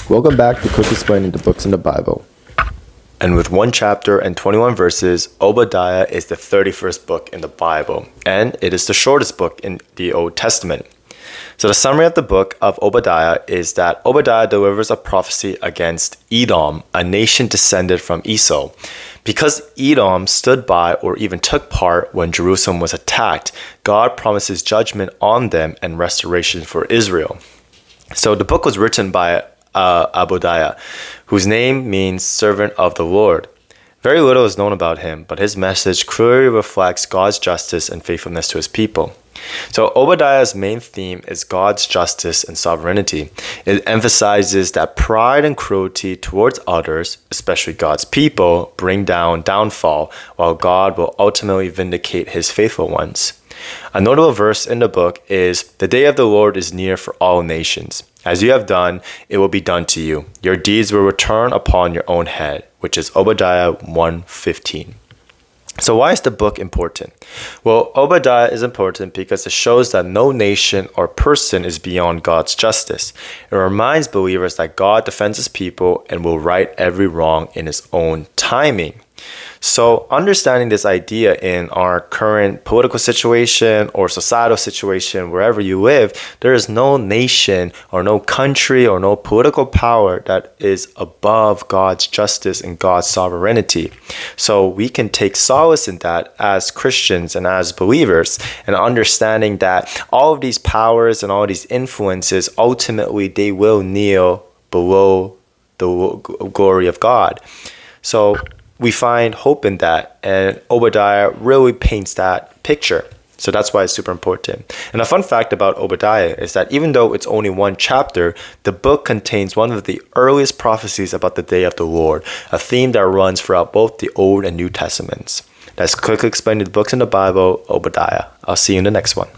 Welcome back to Quick Explaining the Books in the Bible. And with 1 chapter and 21 verses, Obadiah is the 31st book in the Bible, and it is the shortest book in the Old Testament. So the summary of the book of Obadiah is that Obadiah delivers a prophecy against Edom, a nation descended from Esau. Because Edom stood by or even took part when Jerusalem was attacked, God promises judgment on them and restoration for Israel. So the book was written by Obadiah, whose name means servant of the Lord. Very little is known about him, but his message clearly reflects God's justice and faithfulness to his people. So Obadiah's main theme is God's justice and sovereignty. It emphasizes that pride and cruelty towards others, especially God's people, bring downfall, while God will ultimately vindicate his faithful ones. A notable verse in the book is, "The day of the Lord is near for all nations. As you have done, it will be done to you. Your deeds will return upon your own head," which is Obadiah 1:15. So why is the book important? Well, Obadiah is important because it shows that no nation or person is beyond God's justice. It reminds believers that God defends his people and will right every wrong in his own timing. So understanding this idea in our current political situation or societal situation, wherever you live, there is no nation or no country or no political power that is above God's justice and God's sovereignty. So we can take solace in that as Christians and as believers, and understanding that all of these powers and all these influences, ultimately they will kneel below the glory of God. So we find hope in that, and Obadiah really paints that picture. So that's why it's super important. And a fun fact about Obadiah is that even though it's only 1 chapter, the book contains one of the earliest prophecies about the day of the Lord, a theme that runs throughout both the Old and New Testaments. Let's quickly explain the books in the Bible, Obadiah. I'll see you in the next one.